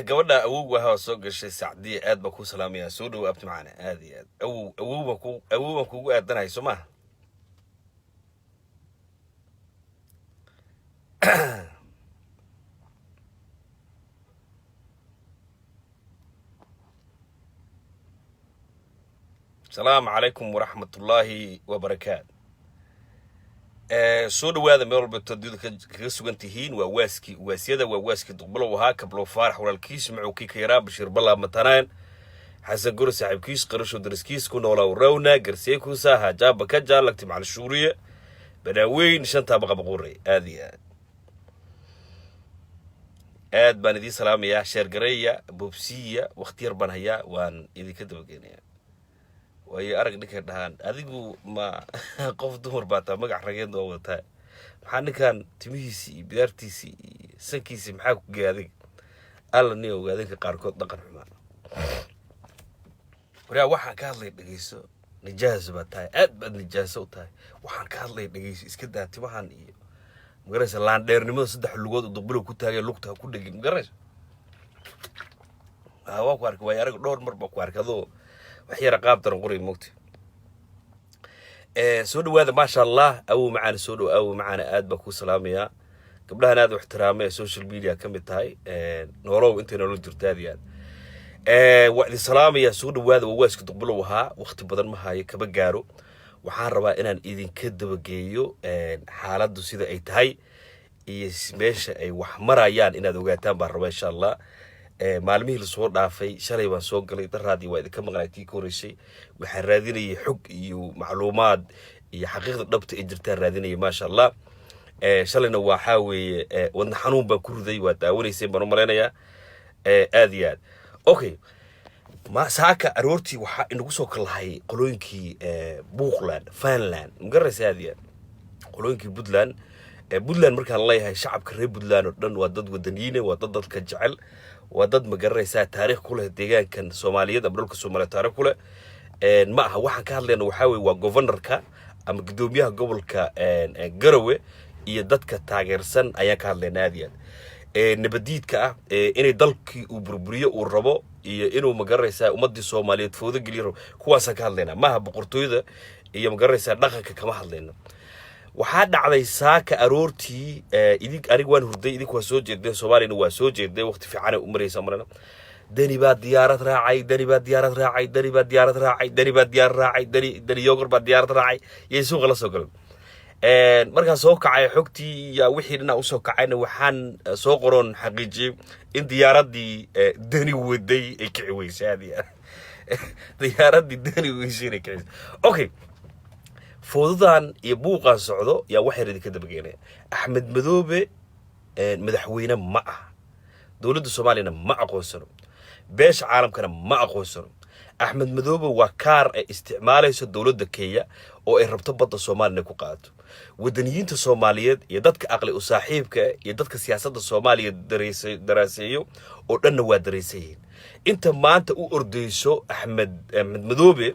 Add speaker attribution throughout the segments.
Speaker 1: gabadha awowga ha soo gashay Sacdiye aad ba ku salaamaya soo dhaw abti macana aad iyo aad awowba kugu aadanay Soomaa السلام عليكم ورحمة الله وبركاته soo dhawaada meel walba tadida kaga sugan tihiin waa waaskii duqbalo wahaa kablo faarax walaalkiis macuu ka yaraa bashir balla matanaan xasan guri saaxiibkiis qarasho dariskiis ku noolaa rawna garsay ku saaha jaaba ka jaalagti macal shuuriye badaaweyn shanta baqabqoray aad baan idin salaamayaa sheer gareeya bobsiya waqti yar baan hayaa waan idinka dabageenayaa way arag ninka dhahan adigu ma qof dumar baata magac rageed oo wata maxaa ninkan timihiisi bidartiisi sankiisi maxaa ku gaaday alla ni ogaaday ka qaarkood dhaqan xumaan wariya waxaan ka hadlay dhageyso nijaas ba tahay aad bad nijaas u tahay waxaan ka hadlay dhageyso iska daa timahan iyo magaraysa laan dheernimada saddex lugood oo duqbulo ku taagay lugta ku dhigin magaraysa waa ku arkay way arag dhowr mar ba ku arkado waxyar qaab daran qori moogta soo dhawaada ma sha Allah awu macaan soo dhaw awu macaan aad ba ku salaamaya gabdhahan aad u ixtiraamay social media kamid tahay noolow inta nolol jirtaadiyaan waa idin salaamaya soo dhawaada waaska duqbulo wahaa waqti badan ma hayo kaba gaaro waxaan rabaa inaan idinka dabageeyo xaaladdu sida ay tahay iyo meesha ay wax marayaan inaad ogaataan baan rabaa insha Allah maalmihii la soo dhaafay shalay baan soo galay daraadii waa idinka maqnaaytii ka horeysay waxaan raadinayay xog iyo macluumaad iyo xaqiiqda dhabta ee jirtaan raadinayay ma sha Allah shalayna waxa weeye wadna xanuun baan ku riday waa daawanaysay baan u maleynayaa aad iyo aad okay ma saaka aroortii waxa inagu soo kalahay qolooyinkii Buuqland Finland magaraysa aad iyo aad qolooyinkii Puntland markaan leeyahay shacabka reer Puntland oo dhan waa dad wadaniyiin waa dad dadka jecel waa dad magaraysa taariikh ku leh deegaankan Soomaaliyeed ama dhulka Soomaaliyeed taariikh ku leh ma aha waxaan ka hadlayna waxa weeye waa governorka ama gudoomiyaha gobolka Garowe iyo dadka taageersan ayaan ka hadlaynaa aad iyo aad nabadiidka ah inay dalkii uu burburiyo uu rabo iyo inuu magaraysa ummadii Soomaaliyeed foodo geliyo kuwaas ka hadlaynaa ma aha boqortooyada iyo magaraysa dhaqanka kama hadlayno waxaa dhacday saaka aroortii arig waan hurday idinku waa soo jeedeen Soomaaliyeed waa soo jeedeen waqti fiican u maraysa marna dani baa diyaarad raacay dani yogurt baa diyaarad raacay yey suuqa la soo galay markaan soo kacay xogtii ya wixii dhina u soo kacayna waxaan soo qoron xaqiijiyay in diyaaradii dani waday ay kici weysay diyaaradii dani weysay kici okay foodadan iyo buuqan socdo yaa waxay idinka dabageenay Axmed Madoobe madaxweyne ma ah dawladda Soomaaliya ma aqoonsano beesha caalamkana ma aqoonsano Axmed Madoobe waa kaar ay isticmaalayso dawladda Kenya oo ay rabto badda Soomaaliya ku qaato wadaniyiinta Soomaaliyeed iyo dadka aqli u saaxiibka iyo dadka siyaasadda Soomaaliya daraaseeyo oo dhanna waa dareesayeen inta maanta u ordeyso Axmed Madoobe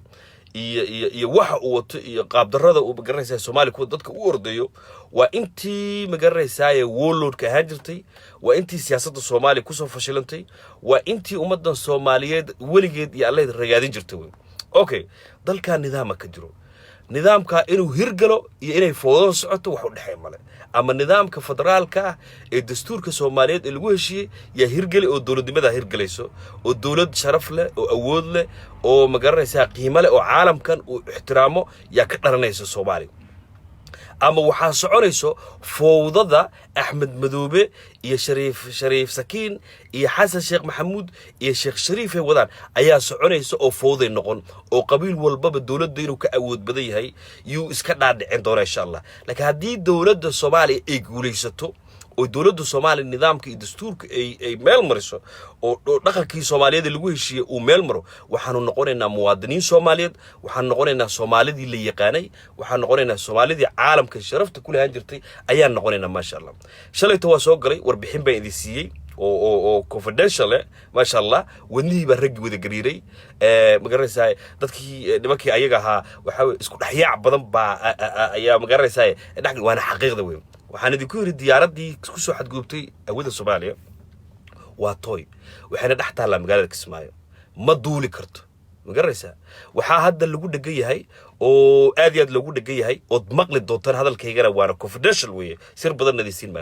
Speaker 1: iyo waxa uu wato iyo qaab darrada uu magaraysaa Soomaaliya ku dadka u ordayo waa intii magaraysaa warlordka ahaan jirtay waa intii siyaasadda Soomaaliya ku soo fashilantay waa intii ummadan Soomaaliyeed weligeed iyo Allah ragaadin jirtay okay dalka nidaam ka jiro nidaamka inuu hirgalo iyo inay foodo socoto wax u dhaxay male ama nidaamka federaalka ee dastuurka Soomaaliyeed ee lagu heshiiyay yaa hirgali oo dawladnimada hirgalayso oo dawlad sharaf leh oo awood leh oo magaraysa qiimo leh oo caalamkan uu ixtiraamo yaa ka dharanaysa Soomaaliya ama waxa soconayso fowdada Axmed Madoobe iyo Shariif Sakiin iyo Xasan Sheekh Maxamuud iyo Sheekh Shariif ay wadaan ayaa soconayso oo fowday noqon oo qabiil walba dawladda inuu ka awood badan yahay yu iska dhaadhicin doona insha Allah laakiin hadii dawladda Soomaaliya ay guuleysato oo dawladda Soomaaliya nidaamka iyo dastuurka ay meel mariso oo dhaqankii Soomaaliyeed lagu heshiiyay uu meel maro waxaanu noqonaynaa muwaadiniin Soomaaliyeed waxaanu noqonaynaa Soomaalidii la yaqaanay waxaanu noqonaynaa Soomaalidii caalamka sharafta ku lahaan jirtay ayaan noqonaynaa ma sha Allah shalayto waa soo galay warbixin baan idin siiyay oo confidential ma sha Allah wadnihii baa rag wada gariiray magaraysaa dadkii nimankii ayaga ahaa waxa isku dhaxyaac badan baa ayaa magaraysaa waana xaqiiqda weyn waxaan idinku yiri diyaaradii ku soo xadgudubtay awada Soomaaliya waa tooy waxayna dhex taallaa magaalada Kismaayo ma duuli karto ma garanaysaa waxaa hadda lagu dhagan yahay oo aad iyo aad loogu dhagan yahay oo maqli doontaan hadalkaygana waana confidential weeye sir badan nadiisin ma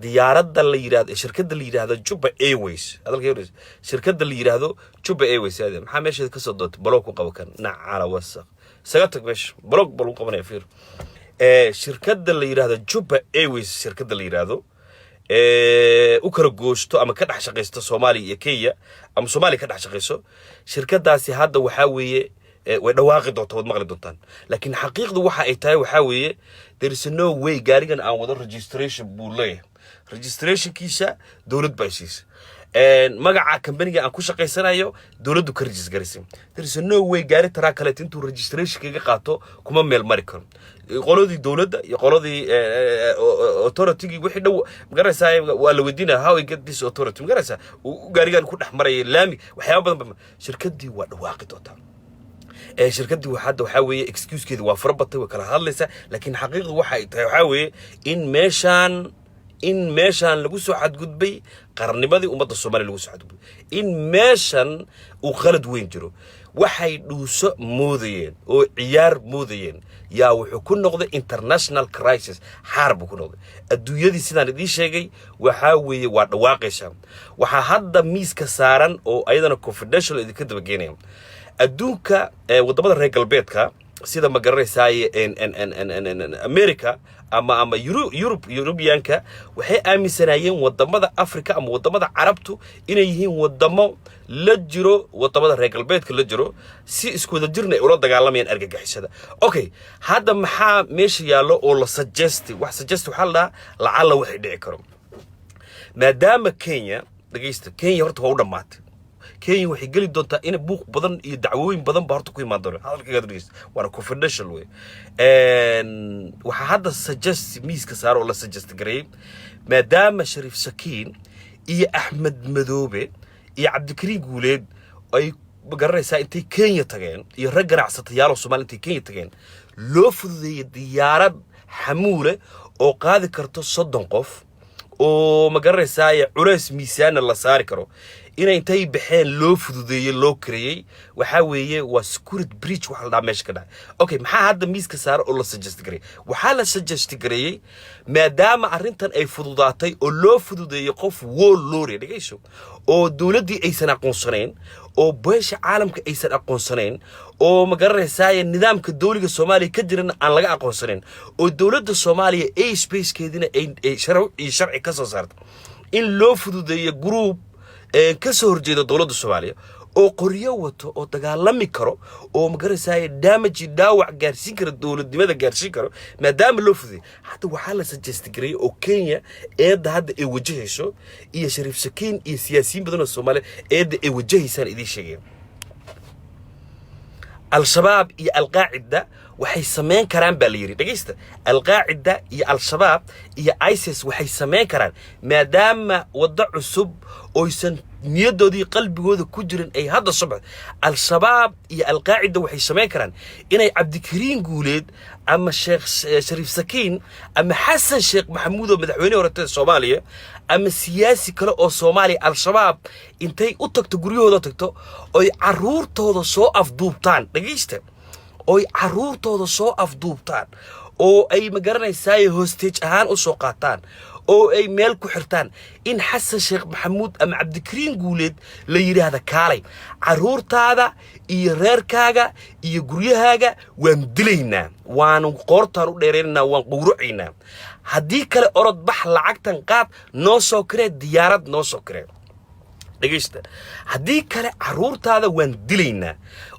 Speaker 1: diyaaradda la yiraahdo shirkadda la yiraahdo Juba Airways hadalkayga shirkadda la yiraahdo Juba Airways maxaa meesha ka soo doonto baloog ku qabo kan nacala wasaq saga tag meesha baloog qabanaya fiir shirkadda la yiraahdo Juba Airways shirkadda la yiraahdo u kala goosto ama ka dhex shaqeysto Soomaaliya iyo Kenya ama Soomaaliya ka dhex shaqeyso shirkadaasi hadda waxa weeye way dhawaaqi doontaa wad maqli doontaan laakiin xaqiiqdu waxa ay tahay waxa weeye there is no way gaarigan aan wada registration buu leeyahay registration kiisa dawlad baa heshiis magaca company-ga aan ku shaqeysanayo dawladdu ka register garisay there is no way gaari taraa kale intuu registration kaga qaato kuma meel mari karo qoladii dawladda iyo qoladii authority-gi wixii dhow magaraysaa waa la weydiinaa how I get this authority magaraysaa gaarigan ku dhex maraya laami waxyaabo badan shirkadii waa dhawaaqi doontaa shirkadii waxa weeye excuse-keeda waa farabatay way kala hadlaysaa laakiin xaqiiqdu waxa ay tahay waxa weeye in meeshan lagu soo xadgudbay qarnimadii ummadda Soomaaliya lagu soo xadgudbay in meeshan uu qalad weyn jiro waxay dhuuso moodayeen oo ciyaar moodayeen yaa wuxuu ku noqday international crisis xarb ku noqday adduunyadii sidaan idin sheegay waxa weeye waa dhawaaqaysa waxa hadda miiska saaran oo ayadana confidential idinka daba geenaya adduunka wadamada reer galbeedka sida ma garanaysaa America ama Europeanka waxay aaminsanayeen wadamada Afrika ama wadamada Carabtu inay yihiin wadamo la jiro wadamada reer galbeedka la jiro si isku wada jirna ay ula dagaalamayaan argagixisada okay hadda maxaa meesha yaalo oo la suggest waxa la lacala waxay dhici karo maadaama Kenya dhageysta Kenya horta waa u dhamaatay Kenya waxay gali doontaa in buuq badan iyo dacwooyin badan ba horta ku imaan doona hadalkayga dhageysta waa confidential way waxa hadda suggest miiska saaro la suggest gareey maadaama Sharif Sakiin iyo Ahmed Madoobe iyo Cabdikariin Guuleed ay garanaysaa intay Kenya tageen iyo rag ganacsatayaal oo Soomaaliya intay Kenya tageen loo fududeeyay diyaarad xamuule oo qaadi karto 30 qof oo ma garanaysaa culays miisaan la saari karo inay baxeen loo fududeeyay loo kareeyay waxa weeye waa security breach waxa la meesha ka dhacay okay maxaa hadda miiska saar oo la suggest gareeyay waxa la suggest gareeyay maadaama arintan ay fududaatay oo loo fududeeyay qof wall lorry dhageyso oo dawladii aysan aqoonsanayn oo beesha caalamka aysan aqoonsanayn oo ma garanaysaa nidaamka dawliga Soomaaliya ka jiran aan laga aqoonsanayn oo dawladda Soomaaliya ay space-keedina ay sharci ka soo saartay in loo fududeeyo group ka soo horjeeda dawladda Soomaaliya oo qoryo wato oo dagaalami karo oo ma garanaysaa damage daawac gaarsiin kara dawladnimada gaarsiin karo maadaama loo fududeeyay hadda waxa la suggest gareeyay oo Kenya eedda hadda ay wajahayso iyo Sharif Sakiin iyo siyaasiyiin badan oo Soomaaliya eedda ay wajahaysaan idin sheegay al-shabaab iyo al-qaacida waxay sameyn karaan baa la yiri dhageysta al-qaacida iyo al-shabaab iyo ISIS waxay sameyn karaan maadaama wada cusub oo aysan niyadoodii qalbigooda ku jirin ay hadda subax al-shabaab iyo al-qaacida waxay sameyn karaan inay Cabdikariin Guuleed ama Sheekh Sharif Sakiin ama Xasan Sheekh Maxamuud oo madaxweynaha hore ee Soomaaliya ama siyaasi kale oo Soomaaliya al-shabaab intay u tagto guryahooda tagto oo caruurtooda soo afduubtaan dhageysta oo caruurtooda soo afduubtaan oo ay ma garanaysaa hostage ahaan u soo qaataan oo ay meel ku xirtaan in Xasan Sheekh Maxamuud ama Cabdikariin Guuleed la yiraahdo kaalay caruurtaada iyo reerkaaga iyo guryahaaga waan dilaynaa waan qoortaan u dheereynaa waan qowracaynaa haddii kale orod bax lacagtan qaad noo soo kiree diyaarad noo soo kiree dhageysta haddii kale caruurtaada waan dilaynaa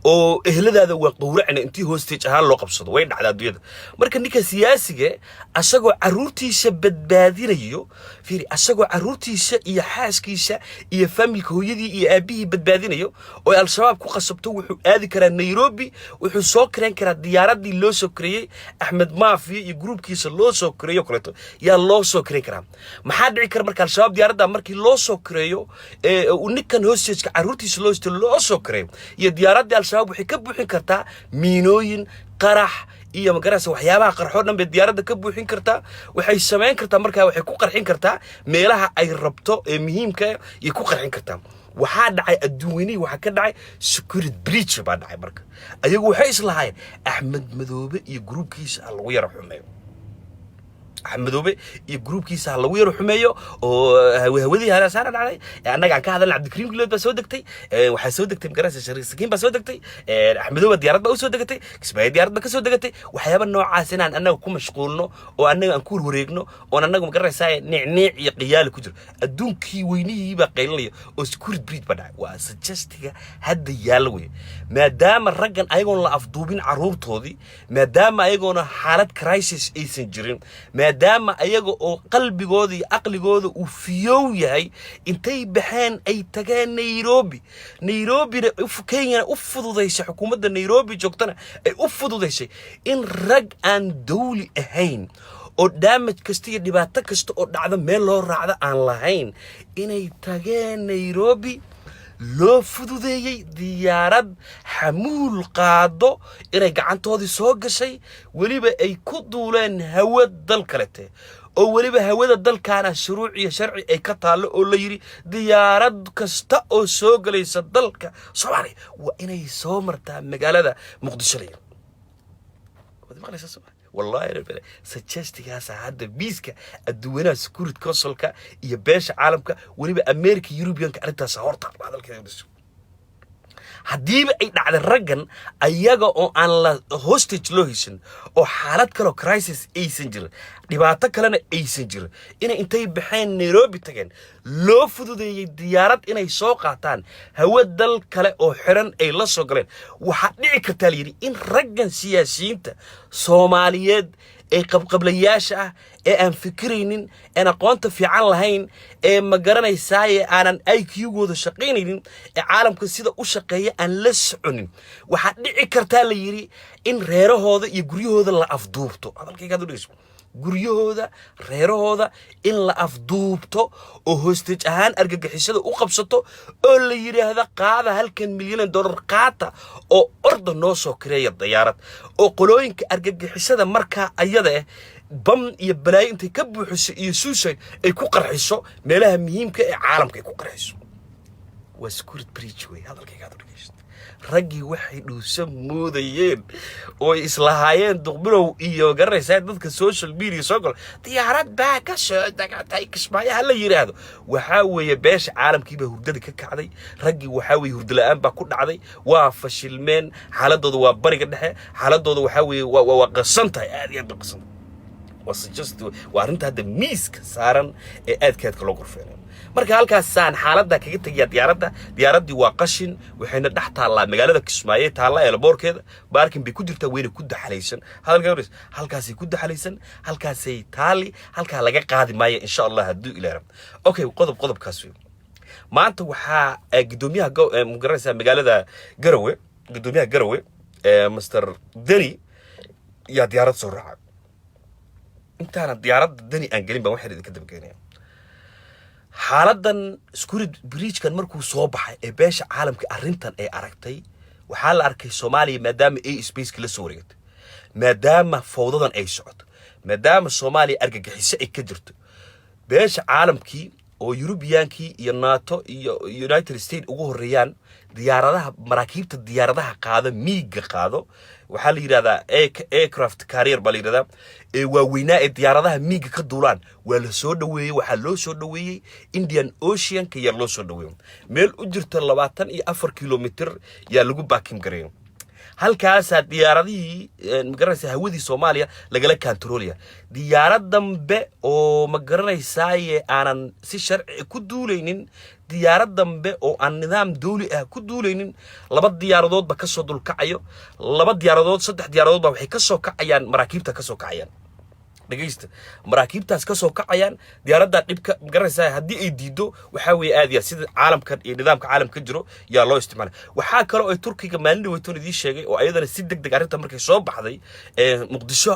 Speaker 1: oo ehladaada waa qowracna intii hostage ahaan loo qabsado way dhacdaa adduunyada marka ninka siyaasiga asagoo caruurtiisa badbaadinayo fiiri asagoo caruurtiisa iyo xaaskiisa iyo familka hooyadii iyo aabihii badbaadinayo oo al-shabaab ku qasabto wuxuu aadi karaa Nairobi wuxuu soo kireen karaa diyaaradii loo soo kireeyay Ahmed Maafi iyo groupkiisa loo soo kireeyo kaleeto yaa loo soo kireen karaa maxaa dhici kara marka al-shabaab diyaaradda markii loo soo kireeyo ninkan hostage caruurtiisa loo soo kireeyo iyo diyaaradda al-shabaab waxay ka buuxin kartaa miinooyin qarax iyo magaraysa waxyaabaha qarxo dhan bay diyaaradda ka buuxin kartaa waxay sameyn kartaa markaa waxay ku qarxin kartaa meelaha ay rabto ee muhiimka iyo ku qarxin kartaa waxaa dhacay adduunweynaha waxa ka dhacay security breach baa dhacay marka ayagu waxay islahaayeen Axmed Madoobe iyo groupkiisa lagu yara xumeeyo axmedobe iyo groupkiisa lagu yaro xumeeyo oo hawadii haraasana dhacday anaga aan ka hadalna Cabdikariim Guleed baa soo degtay waxa soo degtay magaraysa Shariif Sakiin baa soo degtay axmedobe diyaarad baa soo degatay Kismaayo diyaarad baa ka soo degatay waxyaabo noocaas inaan anaga ku mashquulno oo anaga aan ku wareegno oo anaga magaraysa nicniic iyo qiyaal ku jiro adduunkii weynihii baa qaylinaya oo security breach baa dhacay waa suggestiga hadda yaal way maadaama raggan ayagoon la afduubin caruurtoodii maadaama ayagoon xaalad crisis aysan jirin maadaama ayaga oo qalbigooda iyo aqligooda uu fiyow yahay intay baxeen ay tageen Nairobi Kenya u fududeysay xukuumadda Nairobi joogtana ay u fududeysay in rag aan dawli ahayn oo damage kasta iyo dhibaato kasta oo dhacda meel loo raacdo aan lahayn inay tageen Nairobi loo fududeeyay diyaarad xamuul qaado inay gacantoodii soo gashay waliba ay ku duuleen hawad dal kalete oo waliba hawada dalkaana shuruuc iyo sharci ay ka taalo oo la yiri diyaarad kasta oo soo galaysa dalka Soomaaliya waa inay soo martaa magaalada Muqdisho والله ربنا سجستيغاس هذا بيسكا الدوينه سكوريت كونسولكا iyo beesha caalamka waliba America Europeanka arintaas horta hadalkeeda dhiso hadiiba ay dhacday raggan ayaga oo aan la hostage loo haysan oo xaalad kale crisis aysan jirin dhibaato kalena aysan jirin inay intay baxeen Nairobi tageen loo fududeeyay diyaarad inay soo qaataan hawad dal kale oo xiran ay la soo galeen waxa dhici kartaa yiri in raggan siyaasiyiinta Soomaaliyeed ee qabqablayaasha ee aan fikiraynin aan aqoonta fiican lahayn ee ma garanaysaa aanan IQ-gooda shaqeynaynin ee caalamka sida u shaqeeya aan la soconin waxa dhici kartaa la yiri in reerahooda iyo guryahooda la afduubto hadalkayga aad u dhigayso guryahooda reerahooda in la afduubto oo hostage ahaan argagixisada u qabsato oo la yiraahdo qaada halkan milyan dollar qaata oo ordo noo soo kireeya diyaarad oo qolooyinka argagixisada marka ayada bam iyo balaayo intay ka buuxiso iyo suicide ay ku qarxiso meelaha muhiimka ee caalamka ay ku qarxiso waa security breach way hadalkayga aad u dhigayso ragii waxay dhuusan moodayeen oo islahaayeen duqbirow iyo garanaysaa dadka social media soo gal diyaarad baa ka soo degtay Kismaayo la yiraahdo waxa weeye beesha caalamkiiba hurdada ka kacday ragii waxa weeye hurdo la'aan baa ku dhacday waa fashilmeen xaaladooda waa bariga dhexe xaaladooda waxa weeye waa qasantahay aad iyo aad qasan وسجست وارنت هذا ميسك سارن أذكر كلو غرفين marka halkaasaan xaaladda kaga tagay diyaaradii waa qashin waxayna dhax taala magaalada Kismaayo taala ee boorkeeda baarkin bi ku jirta weyn ku daxalaysan halkaasay ku daxalaysan halkaasay taali halka laga qaadi maayo insha Allah haduu ilaahay okay qodobkaas maanta waxa gudoomiyaha mugaraysa magaalada Garowe Mr Deni ya diyaarad soo raacay intaana diyaaradda Deni aan galin baan wax idin ka dabgeynaa xaaladan security breach kan markuu soo baxay ee beesha caalamka arintan ay aragtay waxa la arkay Soomaaliya maadaama ay space kala soo wareegtay maadaama fowdadan ay socoto maadaama Soomaaliya argagixiso ay ka jirto beesha caalamkii oo Europeankii iyo NATO iyo United States ugu horeeyaan diyaaradaha maraakiibta diyaaradaha qaada miiga qaado waxa la yiraahdaa aircraft carrier baa la yiraahdaa ee waaweynaa ee diyaaradaha miiga ka duulaan waa la soo dhaweeyay waxa loo soo dhaweeyay Indian Ocean ka yar loo soo dhaweeyay meel u jirta 24 kilomitir yaa lagu baakim gareeyay halkaas diyaaradii magaranaysa hawadii Soomaaliya lagala kantaroolaya diyaarad dambe oo magaranaysa aanan si sharci ku duuleynin diyaarad dambe oo aan nidaam dawli ah ku duuleynin laba diyaaradood ba ka soo dulkacayo saddex diyaaradood ba waxay ka soo kacayaan maraakiibta ka soo kacayaan dhageysta maraakiibtaas ka soo kacayaan diyaaradda dhibka garanaysa hadii ay diido waxa weey aadiya sida caalamka iyo nidaamka caalamka jiro yaa loo isticmaalay waxa kale oo Turkiga maalin weeytoon idin sheegay oo ayadana si degdeg arinta markay soo baxday Muqdisho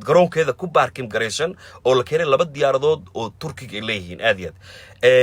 Speaker 1: garoonkeeda ku baarkin gareysan oo la keenay laba diyaaradood oo Turkiga ay leeyihiin aadiyaad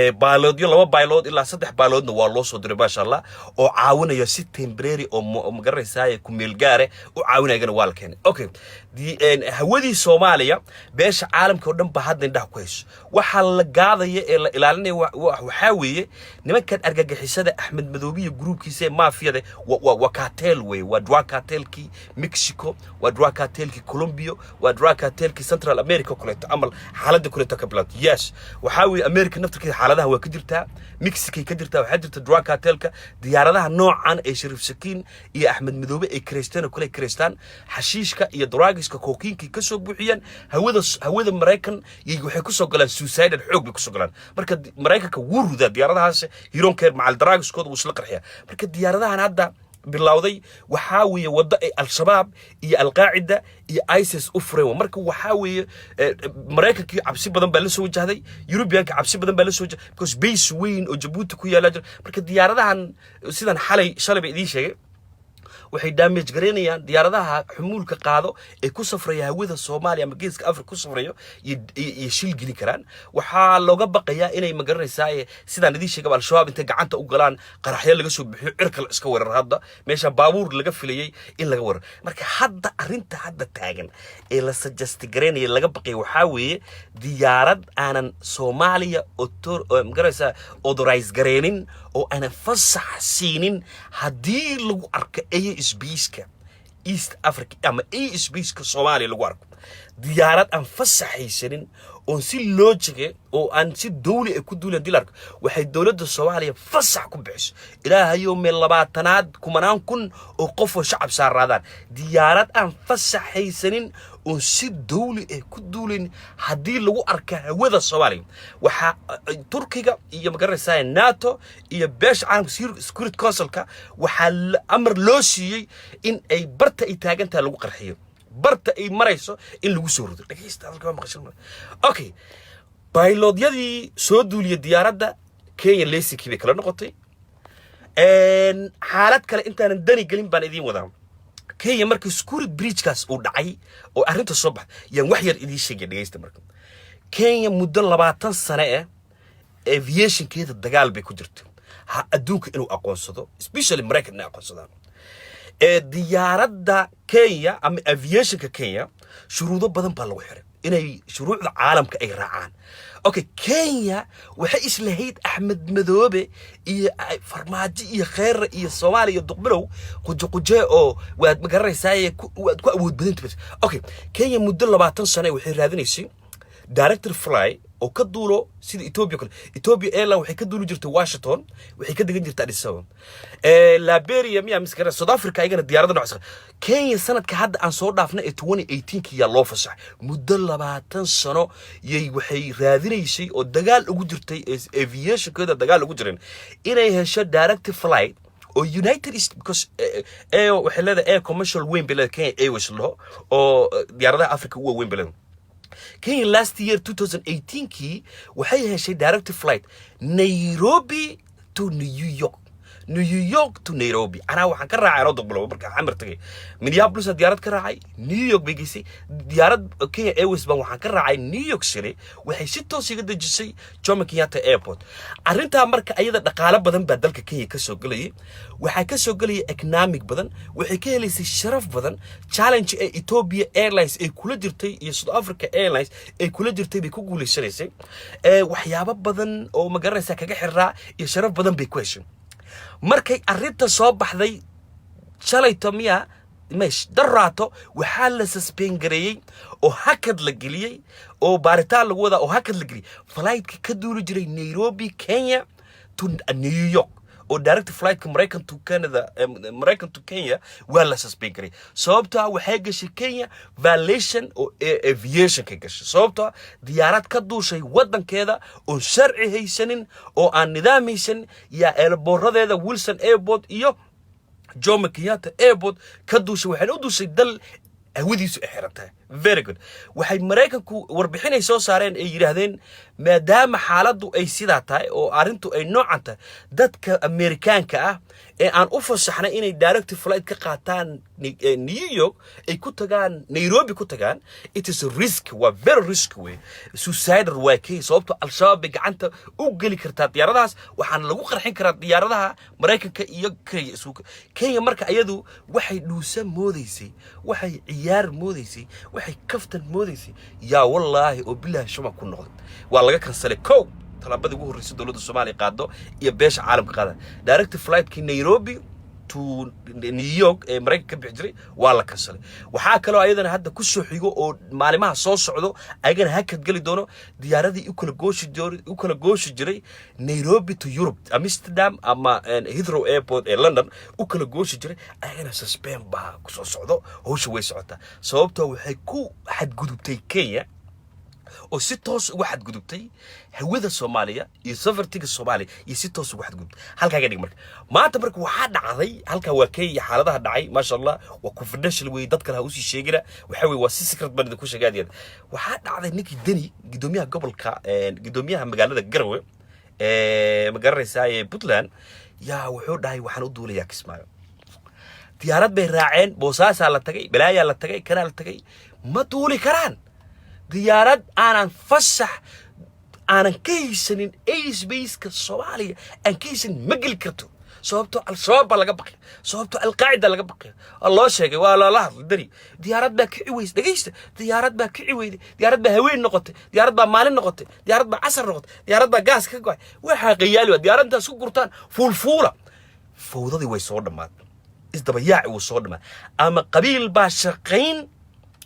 Speaker 1: بايلود يلا بايلود إلا صدق بايلودنا والله صدر ما شاء الله وعاونا يا ست تمبريري أو مجرد ساي كميل جاره وعاونا يجنا والكين أوكي دي هودي سوماليا باش عالم كودن بحد نده كويس وحال قاضي إلى أني وحاوي نمكن أرجع حسادة أحمد مذوبي جروب كيسة ما في هذا وكاتيل ودرا كاتيل كي مكسيكو ودرا كاتيل كي كولومبيا ودرا كاتيل كي سنترال أمريكا كلها تعمل حالات كلها تكبلات يس وحاوي أمريكا نفط كده حالاتها هو كدرتها مكسيكي كدرتها وحدرت درا كاتيل كا ديارها نوع عن شريف سكين يا أحمد مذوبي كريستيان وكل كريستيان حشيش كا يدراجس كوكين كي كسو بوحيان هوذا مريكان يجوا كسو قلنا سوسايد الحوق كسو قلنا مركز مريكا كورو ذا ديارها يرون كير مع الدراجس كود وصل قرحية مركز ديارها هذا باللاوضي وحاوي وضع الشباب يا القاعدة يا ايسيس افري ومركز وحاوي مريكا كي عبسي بدن بلسو وجه هذي يوروبيان كي عبسي بدن بلسو وجه بكوس بيس وين وجبوتي كويا لاجر مركز ديارها سيدان حالي شلبي إيدي شيء waxay damage gareynayaan diyaaradaha xumuulka qaado ee ku safraya hawada Soomaaliya ama geeska Afrika ku safrayo iyo shil geli karaan waxa looga baqayaa inay magaranaysaa sidaan idin sheegay al-shabaab inta gacanta u galaan qaraxyo laga soo bixiyo cirka la iska weerar hadda meesha baabuur laga filayay in laga weerar marka hadda arinta hadda taagan ee la suggest gareynaya laga baqay waxa weeye diyaarad aanan Soomaaliya magaranaysaa authorize gareynin oo aanan fasax siinin hadii lagu arko isbiiska East Africa ama isbiiska Soomaaliya lagu arko diyaarad aan fasaxaysanin oo si loojige oo aan si dawli ah ku duulan dilarka waxay dawladda Soomaaliya fasax ku bixiso ilaahayo meel 20aad kumanaan kun oo qof oo shacab saaraadaan diyaarad aan fasaxaysanin oo si dawli ah ku duulan hadii lagu arko hawada Soomaaliya waxa Turkiga iyo magaranaysaa NATO iyo beesh caalamka Security Council-ka waxa amar loo siiyay in ay barta ay taagantaa lagu qarxiyo barta ay marayso in lagu soo rodo dhageysta halka maqashan okay baylodyadii soo duuliya diyaaradda Kenya leesiki bay kala noqotay xaalad kale intaan dani galin baan idin wadaa Kenya markii security breach-kaas uu dhacay oo arinta soo baxay yaan wax yar idin sheegay dhageysta markan Kenya muddo 20 sano aviation-keeda dagaal bay ku jirtay adduunka inuu aqoonsado especially Mareykanka inuu aqoonsadaan diyaaradda Kenya ama aviation-ka Kenya shuruudo badan baa lagu xiray inay shuruucda caalamka ay raacaan okay Kenya waxay islahayd Axmed Madoobe iyo farmaajo iyo khayr iyo Soomaaliya duqbilow qujquje oo waad magaranaysaa waad ku awood badan okay Kenya muddo 20 sano waxay raadinaysay director fly oo ka duulo sida Ethiopia Airlines waxay ka duuli jirtay Washington waxay ka degan jirtay Addis Ababa Liberia miya miskara South Africa ayagana diyaaradda noocaas Kenya sanadka hadda aan soo dhaafnay 2018 yaa loo fasax muddo 20 sano waxay raadinaysay oo dagaal ugu jirtay aviation-keeda dagaal ugu jireen inay hesho direct flight oo United States because waxay leedahay air commercial weyn bilaa Kenya Airways loo oo diyaaradaha Afrika ugu weyn bilaa Kenya last year 2018 kii waxay heshay direct flight Nairobi to New York to Nairobi ana waxaan ka raacay rodo blo marka xamar tagay Minneapolis diyaarad ka raacay New York bigisi diyaarad Kenya Airways baan waxaan ka raacay New York City waxay si toos ah dejisay Jomo Kenyatta Airport arinta marka ayada dhaqaale badan baa dalka Kenya ka soo galay waxa ka soo galay economic badan waxay ka helaysay sharaf badan challenge ee Ethiopia Airlines ay kula jirtay iyo South Africa Airlines ay kula jirtay bay ku guuleysanaysay waxyaabo badan oo magaranaysa kaga xiraa iyo sharaf badan bay ku heshay markay arinta soo baxday shalay tomiya meesh daraato waxa la suspend gareeyay oo hakad la geliyay oo baaritaan lagu wada oo hakad la geliyay flight ka duuli jiray Nairobi Kenya to New York oo direct flight American to Canada American to Kenya waa la suspend gareeyay sababta waxay gashay Kenya violation oo aviation ka gashay sababta diyaarad ka duushay wadankeeda oo sharci haysanin oo aan nidaam haysan ya airportadeeda Wilson Airport iyo Jomo Kenyatta Airport ka duushay waxay u duushay dal hawadiisu xirantahay very good waxay Mareykanku warbixinay soo saareen ay yiraahdeen maadaama xaaladdu ay sidaa tahay oo arintu ay noocan tahay dadka Ameerikaanka ah aan u fasaxnay inay direct flight ka qaataan New York ay ku tagaan Nairobi ku tagaan. It is a risk, waa very risk way. Suicidal way kay sababtoo al-shabaab gacanta u gali kartaa diyaaradahaas, waxaan lagu qarxin karaa diyaaradaha Mareykanka iyo Kenya. Marka ayadu waxay dhuusan moodaysay, waxay ciyaar moodaysay, waxay kaftan moodaysay, yaa wallaahi oo bilaahi shuma ku noqday. waa laga kansalay kow talaabada ugu horreysay dawladda Soomaaliya qaado iyo beesha caalamka qaada direct flight ki Nairobi to New York ee Mareykanka ka bixi jiray waa la kansalay. waxaa kaloo ayadana hadda ku soo xigo oo maalimaha soo socdo ayagana hakad gali doono diyaaradii u kala gooshi jiray Nairobi to Europe, Amsterdam ama Heathrow Airport ee London u kala gooshi jiray ayagana suspend baa ku soo socdo. howsha way socotaa sababtoo waxay ku xadgudubtay Kenya oo si toos ugu xadgudubtay hawada Soomaaliya iyo safartiga Soomaaliya iyo si toos ugu xadgudubtay halka dhig marka maanta marka waxa dhacday halka waa Kenya xaaladaha dhacay ma sha Allah waa confidential way dadka la u sii sheegina waxa way waa si secret band ku sheegaadeen. waxa dhacday ninkii Deni gudoomiyaha gobolka gudoomiyaha magaalada Garowe magaranaysaa Puntland yaa wuxuu dhahay waxaan u duulayaa Kismaayo. diyaarad bay raaceen Boosaasaa la tagay Balaayaa la tagay Kana la tagay ma duuli karaan. diyaarad aanan fasax aanan ka haysanin airspace-ka Soomaaliya aan ka haysanin ma geli karto sababtoo al-shabaab laga baqay sababtoo al-qaacida laga baqay. Allah sheegay waa la hadlay Deni diyaarad baa ka ciways dhageysta diyaarad baa ka ciwayday diyaarad baa haween noqotay diyaarad baa maalin noqotay diyaarad baa casar noqotay diyaarad baa gaas ka go'ay waxa qiyaali waa diyaaraddaas ku gurtaan fuulfuula fowdadii way soo dhamaatay isdabayaaci wuu soo dhamaatay ama qabiil baa shaqayn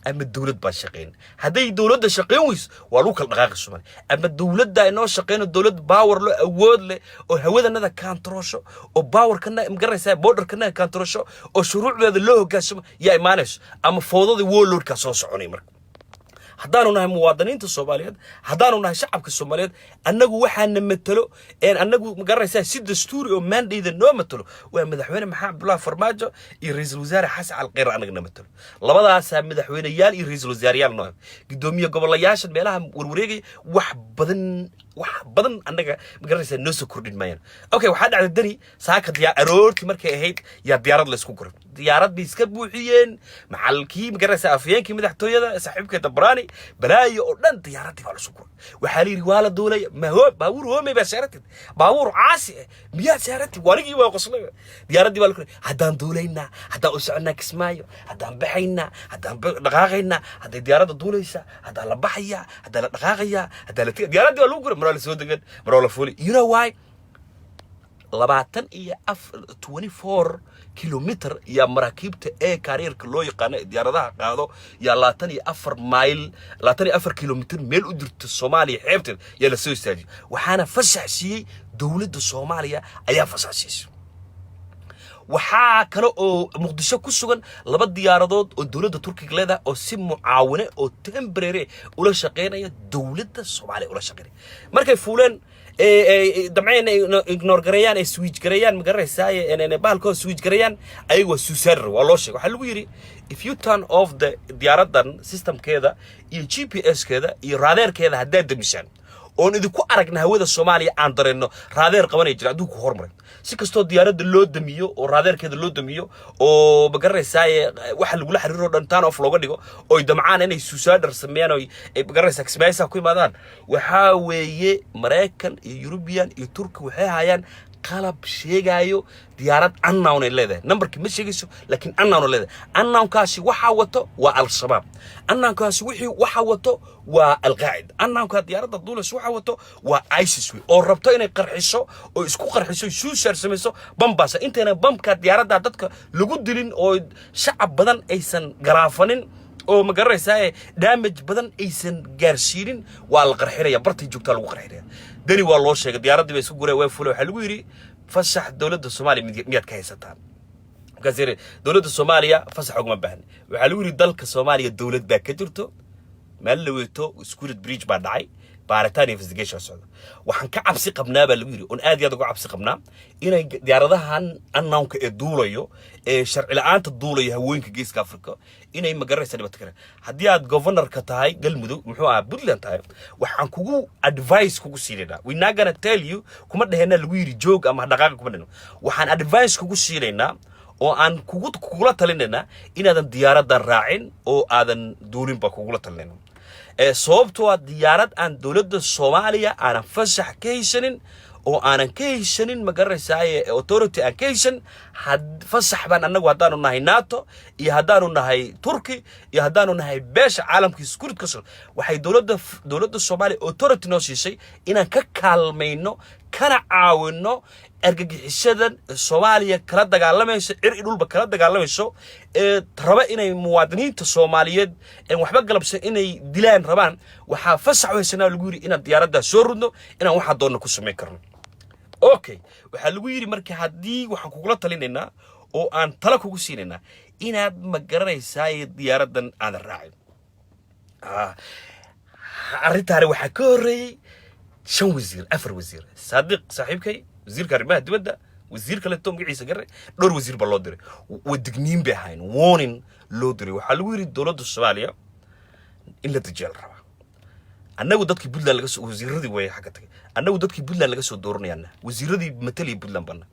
Speaker 1: ama dawlad baa shaqayn. haday dawladda shaqayn weys waa lagu kala dhaqaaqi Soomaaliya ama dawladda inoo shaqayno dawlad power loo awood leh oo hawadanada kantaroosho oo power kana magaraysaa border kana kantaroosho oo shuruucdeeda loo hoggaansamo yaa imaanayso ama fowdada warlord ka soo soconay. marka haddaanu nahay muwaadiniinta Soomaaliyeed haddaanu nahay shacabka Soomaaliyeed annagu waxaan matalo annagu magaraysaa si dastuuri oo mandate noo matalo waa madaxweyne Maxamed Abdullahi Farmaajo iyo ra'iisul wasaare Xasan Al-Khayr annaga matalo labadaas madaxweyneyaal iyo ra'iisul wasaareyaal noo gudoomiye gobolayaasha meelaha warwareegay wax badan annaga magaraysaa noo soo kordhin maayaan. okay waxa dhacday Deni saaka diyaar aroortii markay ahayd yaa diyaarad la isku guray diyaarad bay iska buuxiyeen macalkii magaraysaa afyeenkii madaxtooyada saaxiibka Dabrani balaayo oo dhan diyaaradii baa la isku guray. waxaa la yiri waa la doolay ma baabuur hoomay baa saaratid baabuur caasi miyaa saaratid warigii waa qoslay diyaaradii baa la guray. haddaan doolayna haddaan u soconaa Kismaayo haddaan baxayna haddaan dhaqaaqayna hadday diyaaradda doolaysa haddaan la baxaya haddaan la dhaqaaqaya haddaan la diyaaradii baa lagu guray maraa la soo degan maraa la fuulay. you know why 24 kilometer ya maraakiibta ee kariirka loo yaqaan diyaaradaha qaado ya 24 mile 24 kilometer meel u dirto Soomaaliya xeebteed ya la soo istaajiyay. waxaana fasaxsiiyay dawladda Soomaaliya ayaa fasaxsiisay. waxaa kale oo Muqdisho ku sugan laba diyaaradood oo dawladda Turkiga leedahay oo si mucaawine oo temporary ula shaqeynaya dawladda Soomaaliya ula shaqeynaya. markay fuuleen damceen ignore gareeyaan switch gareeyaan magaraysaa baalkoo switch gareeyaan ayagoo suusaar waa loo sheegay. waxaa lagu yiri if you turn off the diyaaradan systemkeeda iyo GPS-keeda iyo radarkeeda haddaad damisaan oon idinku aragna hawada Soomaaliya aan dareeno raadar qabanay jira adduunku hormaray si kasto diyaaradda loo damiyo oo radarkeeda loo damiyo oo magaraysaa waxa lagu la xiriiro dhantaan of looga dhigo oo damcaan inay suusaadar sameeyaan oo magaraysaa Kismaayo ku imaadaan. waxa weeye Mareykan iyo European iyo Turki waxay hayaan qalab sheegayo diyaarad unknown ay leedahay numberkii ma sheegayso laakiin unknown leedahay. unknownkaasi waxa wato waa al-shabaab unknownkaasi waxa wato waa al-qaacida unknownka diyaaradda duulayso waxa wato waa ISIS oo rabto inay qarxiso oo isku qarxiso suusaar sameeyso bambaasa inteena bamka diyaaradda dadka lagu dilin oo shacab badan aysan garaafanin oo magaraysaa damage badan aysan gaarsiinin waa la qarxinaya bartay joogta lagu qarxinaya. Deni waa loo sheegay diyaaradii bay isku gureen way fuulay. waxa lagu yiri fasax dawladda Soomaaliya miyaad ka haysataan gaasire dawladda Soomaaliya fasax uga baahan. waxa lagu yiri dalka Soomaaliya dawlad baa ka jirto meel la weeto security bridge baa dhacay baaritaan investigation socdo waxaan ka cabsi qabnaa baa lagu yiri on aad iyo aad uga cabsi qabnaa inay diyaaradahan announka ee duulayo ee sharci la'aanta duulayo haweenka geeska Afrika inay magaraysa dhibaato kale haddii aad governorka tahay galmudug muxuu ahaa Puntland tahay waxaan kugu advice kugu siinayna we not gonna tell you kuma dhaheena lagu yiri joog ama dhaqaaqa kuma dhino waxaan advice kugu siinaynaa oo aan kugula talinayna inaadan diyaaradan raacin oo aadan duulin ba kugula talinayna sababtoo ah diyaarad aan dawladda Soomaaliya aan fasax ka haysanin oo aanan ka haysanin magaraysaa authority aan ka haysan fasax baan anagu haddaanu nahay NATO iyo haddaanu nahay Turki iyo haddaanu nahay beesha caalamka security council waxay dawladda Soomaaliya authority noo siisay inaan ka kaalmayno kana caawino argagixisadan Soomaaliya kala dagaalamayso dhulba kala dagaalamayso raba inay muwaadiniinta Soomaaliyeed ee waxba galabsan inay dilaan rabaan waxa fasax weysanaa lagu yiri inaan diyaaradda soo rudno inaan waxa doonno ku sameyn karno okay waxa lagu yiri markii hadii waxaan kugula talinaynaa oo aan tala kugu siinaynaa inaad ma garanaysaa diyaaradan aan raacin arrintaani waxa ka horeeyay 5 wasiir 4 wasiir صادق صاحبكي وزير كريمه دبده وزير كله توم عيسى قري دور وزير بالله دري ودقنين بهاين وونين لو دري waxa lagu yiri dawladda Soomaaliya in la tijeel raba annagu dadkii Puntland laga soo wasiiradii way xaga tagay annagu dadkii Puntland laga soo dooranayna wasiiradii matali Puntland bana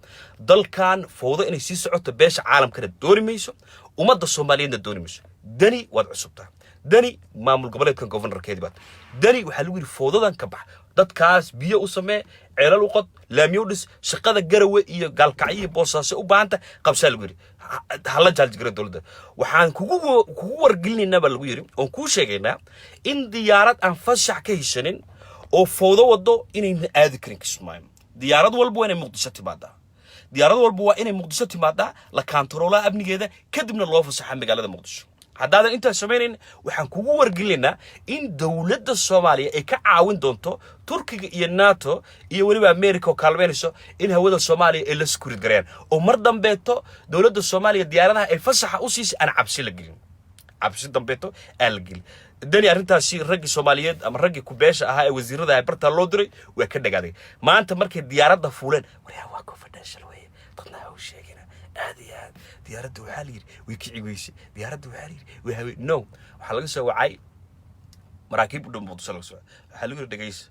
Speaker 1: dalkan fowdo inay sii socoto beesha caalamka doorimayso ummadda Soomaaliyeedna doorimayso dani wad cusubta dani maamul goboleedka governorkeedii baad dani waxa lagu yiri fowdadan ka bax dadkaas biyo u samee ceelal u qod laamiyo dhis shaqada garawe iyo galkacyo boosaaso u baahanta qabsaa lagu yiri hala jaalj garan dawladda waxaan kugu wargelinaynaa baa lagu yiri oo ku sheegaynaa in diyaarad aan fasax ka haysanin oo fowdo wado inayna aadi karin Kismaayo diyaarad walba waa inay Muqdisho timaadaa diyaarad walba waa inay Muqdisho timaadaa la kantaroolaa amnigeeda kadibna loo fasaxa magaalada Muqdisho haddaadan inta sameeyeen waxaan kugu wargelinaynaa in dawladda Soomaaliya ay ka caawin doonto Turkiga iyo NATO iyo waliba America oo kaalmeynayso in hawada Soomaaliya ay la security gareeyaan oo mar dambeeto dawladda Soomaaliya diyaaradaha ay fasaxa u siisay aan cabsi la gelin cabsi dambeeto aan la gelin dani arrintaasi raggi Soomaaliyeed ama raggi ku beesha ahaa ee wasiirada ay barta loo diray way ka dhagaaday maanta markay diyaaradda fuuleen waa confidential way dadna u sheegina aad diyaaraddu waxa la yiri way kici weyse diyaaraddu waxa la yiri way hawe no waxa laga soo wacay maraakiib u dhanboodo soo waxa lagu yiri dhageyso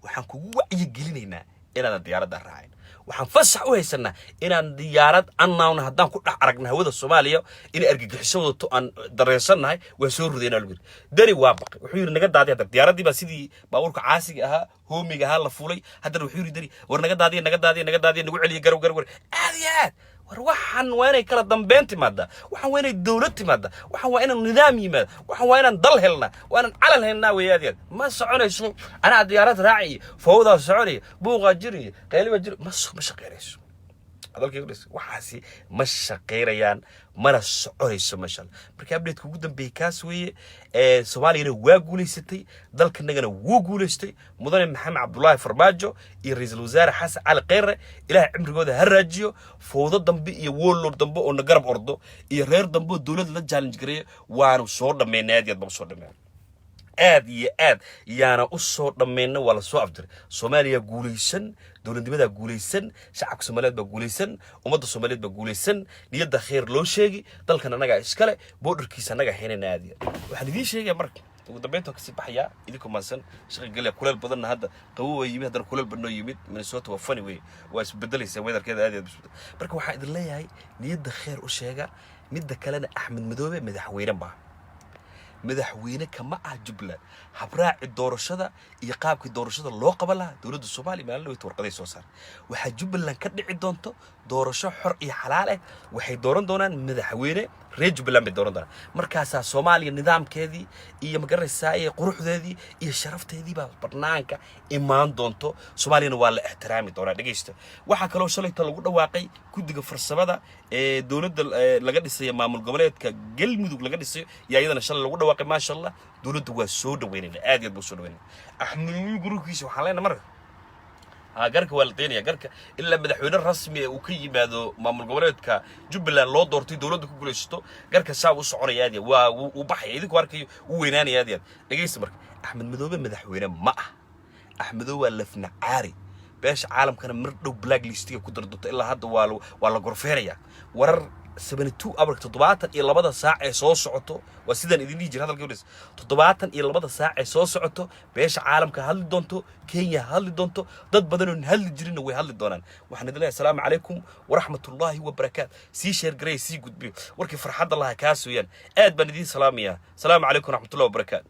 Speaker 1: waxaan kugu wacyi gelinaynaa inaan diyaaradda raacin waxaan fasax u haysanaa inaan diyaarad annaawna haddaan ku dhex aragna hawada Soomaaliya in argagixiso wadato aan dareensanahay waa soo rudeynaa lagu yiri dani waa baqay wuxuu yiri naga daadiya diyaaradii ba sidii baabuurka caasiga ahaa hoomiga ahaa la fuulay haddana wuxuu yiri dani war naga daadiya nagu celiyo garw aad war waxaan waa inay kala dambeyn timaada waxaan waa inay dawlad timaada waxaan waa inaan nidaam yimaado waxaan waa inaan dal helna waa inaan calal helna weeyadii ma soconayso ana diyaarad raaci fowda soconi buuqa jiri qeyliba jiri ma shaqeynayso hadalkii waxaasi ma shaqeynayaan mana soconayso masha Allah marka update ugu dambeeyay kaas weeye Soomaaliya waa guuleysatay dalkanagana wuu guuleystay mudane Maxamed Cabdullaahi Farmaajo iyo ra'iisul wasaare Xasan Cali Kheyre ilaahay cimrigooda ha raajiyo fowdo dambe iyo woolor dambe oo nagarab ordo iyo reer dambe dawladda la challenge gareeyo waanu soo dhameynay aad soo dhameynay aad iyo aad yaana u soo dhameeyna wala soo afdiray Soomaaliya guuleysan dawladnimada guuleysan shacabka Soomaaliyeed ba guuleysan ummadda Soomaaliyeed ba guuleysan niyada khayr loo sheegi dalkan anaga iskale borderkiisa anaga heynayna aad waxaan idin sheegay marka ugu dambeynta ka sii baxaya idinku maasan shaqo gal kuleel badan hadda qabow yimid hadda kuleel badno yimid Minnesota waa funny way waa isbedelaysa weatherkeeda aad marka waxaan idin leeyahay niyada khayr u sheega midda kalena Axmed Madoobe madaxweyne baa madaxweyne kama Jubbaland habraaci doorashada iyo qaabkii doorashada loo qaban lahaa dawladda Soomaaliya maalin way warqaday soo saar waxa Jubbaland ka dhici doonto doorasho xor iyo xalaal ah waxay dooran doonaan madaxweyne reer Jubbaland bay dooran doonaan markaas Soomaaliya nidaamkeedii iyo magaraysaa iyo quruxdeedii iyo sharafteedii baa barnaanka imaan doonto Soomaaliyana waa la ixtiraami doonaa dhageysta waxa kale oo shalayta lagu dhawaaqay guddiga farsamada ee dawladda laga dhisay maamul goboleedka galmudug laga dhisay iyadana shalay lagu dhawaaqay ma sha Allah dawladdu waa soo dhaweynayna aad iyo soo dhaweynayna Axmed gurugiisa waxa leena mar garka waa la deynaya garka illa madaxweyne rasmi ah uu ka yimaado maamul goboleedka Jubbaland loo doortay dawladda ku guuleysto garka saab u soconaya aad waa uu baxay idinku arkay uu weynaanaya aad dhageysta marka Axmed Madoobe madaxweyne ma ah axmedow waa lafna caari beesha caalamkana mar dhow black listiga ku dardurta ilaa hadda waa la gorfeeraya warar 72 hours 72 saac ee soo socoto waa sidaan idin dhigi jiray hadalka wadaas 72 saac ee soo socoto beesha caalamka hadli doonto Kenya hadli doonto dad badan oo hadli jirina way hadli doonaan waxaan idin leeyahay assalaamu calaykum waraxmatullaahi wabarakaat sii share garay sii gudbiyo warkii farxadda laha kaasooyaan aad baan idin salaamayaa assalaamu calaykum waraxmatullaahi wabarakaat